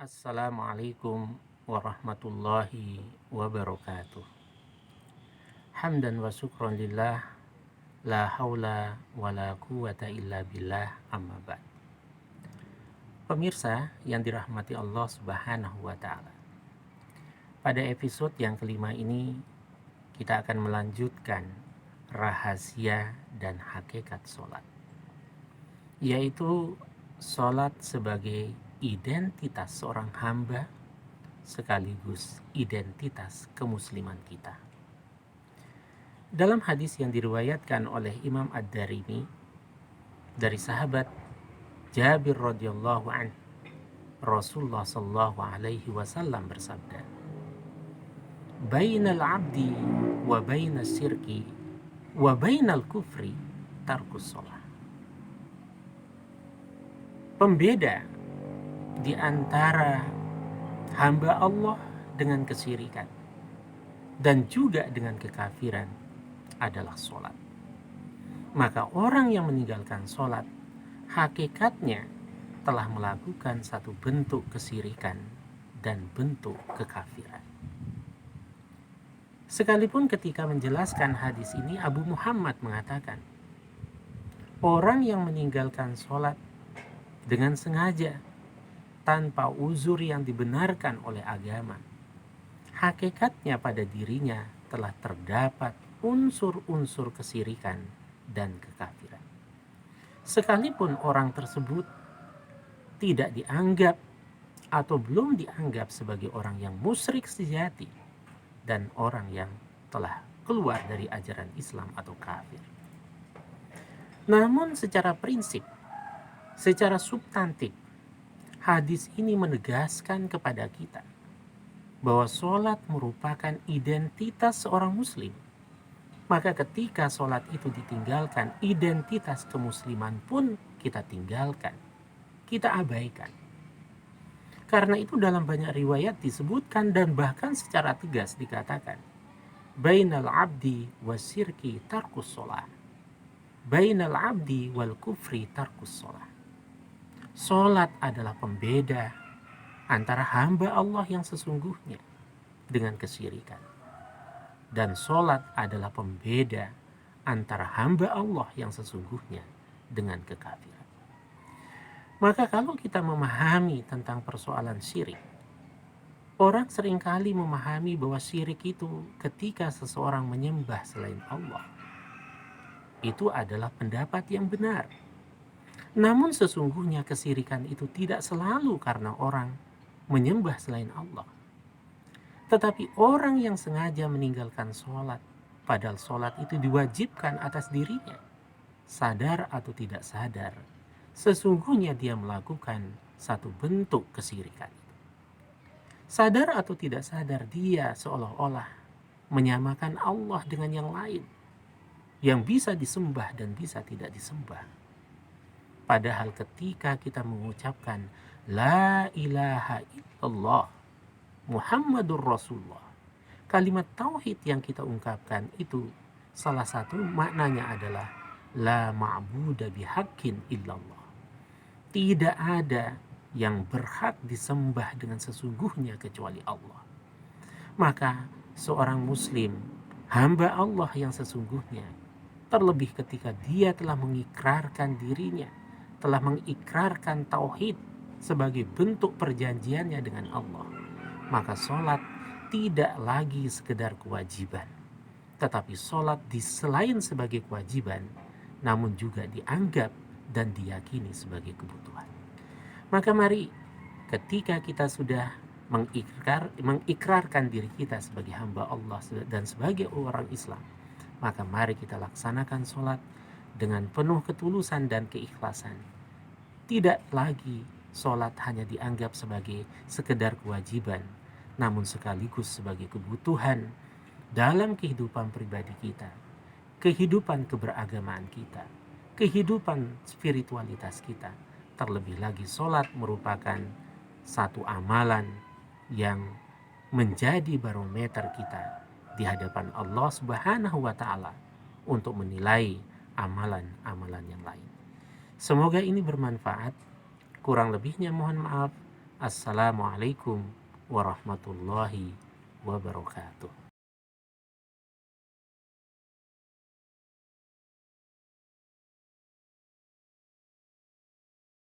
Assalamualaikum warahmatullahi wabarakatuh. Hamdan wa syukran lillah, la haula wa la quwata illa billah, amma ba'd. Pemirsa yang dirahmati Allah Subhanahu wa taala. Pada episode yang kelima ini kita akan melanjutkan rahasia dan hakikat sholat, yaitu sholat sebagai identitas seorang hamba sekaligus identitas kemusliman kita. Dalam hadis yang diriwayatkan oleh Imam Ad-Darimi dari sahabat Jabir radhiyallahu anhu, Rasulullah sallallahu alaihi wasallam bersabda, "Bainal 'abdi wa bainas syirki wa bainal kufri tarkus shalah." Pembeda di antara hamba Allah dengan kesyirikan dan juga dengan kekafiran adalah sholat. Maka orang yang meninggalkan sholat hakikatnya telah melakukan satu bentuk kesyirikan dan bentuk kekafiran. Sekalipun ketika menjelaskan hadis ini, Abu Muhammad mengatakan, orang yang meninggalkan sholat dengan sengaja tanpa uzur yang dibenarkan oleh agama, hakikatnya pada dirinya telah terdapat unsur-unsur kesyirikan dan kekafiran. Sekalipun orang tersebut tidak dianggap atau belum dianggap sebagai orang yang musyrik sejati dan orang yang telah keluar dari ajaran Islam atau kafir. Namun secara prinsip, secara substantif, hadis ini menegaskan kepada kita bahwa sholat merupakan identitas seorang muslim. Maka ketika sholat itu ditinggalkan, identitas kemusliman pun kita tinggalkan, kita abaikan. Karena itu dalam banyak riwayat disebutkan dan bahkan secara tegas dikatakan, bainal abdi wasyirki tarkus sholah, bainal abdi wal kufri tarkus sholah. Sholat adalah pembeda antara hamba Allah yang sesungguhnya dengan kesyirikan. Dan sholat adalah pembeda antara hamba Allah yang sesungguhnya dengan kekafiran. Maka kalau kita memahami tentang persoalan syirik, orang seringkali memahami bahwa syirik itu ketika seseorang menyembah selain Allah, itu adalah pendapat yang benar. Namun sesungguhnya kesyirikan itu tidak selalu karena orang menyembah selain Allah. Tetapi orang yang sengaja meninggalkan sholat, padahal sholat itu diwajibkan atas dirinya, sadar atau tidak sadar, sesungguhnya dia melakukan satu bentuk kesyirikan. Sadar atau tidak sadar, dia seolah-olah menyamakan Allah dengan yang lain, yang bisa disembah dan bisa tidak disembah. Padahal ketika kita mengucapkan La ilaha illallah Muhammadur Rasulullah, kalimat tauhid yang kita ungkapkan itu salah satu maknanya adalah La ma'buda bihaqqin illallah. Tidak ada yang berhak disembah dengan sesungguhnya kecuali Allah. Maka seorang muslim, hamba Allah yang sesungguhnya, terlebih ketika dia telah mengikrarkan dirinya, telah mengikrarkan tauhid sebagai bentuk perjanjiannya dengan Allah, maka sholat tidak lagi sekedar kewajiban, tetapi sholat selain sebagai kewajiban, namun juga dianggap dan diyakini sebagai kebutuhan. Maka mari, ketika kita sudah mengikrarkan diri kita sebagai hamba Allah dan sebagai orang Islam, maka mari kita laksanakan sholat dengan penuh ketulusan dan keikhlasan. Tidak lagi sholat hanya dianggap sebagai sekedar kewajiban, namun sekaligus sebagai kebutuhan dalam kehidupan pribadi kita, kehidupan keberagamaan kita, kehidupan spiritualitas kita. Terlebih lagi sholat merupakan satu amalan yang menjadi barometer kita di hadapan Allah Subhanahu wa taala untuk menilai amalan-amalan yang lain. Semoga ini bermanfaat. Kurang lebihnya mohon maaf. Assalamualaikum warahmatullahi wabarakatuh.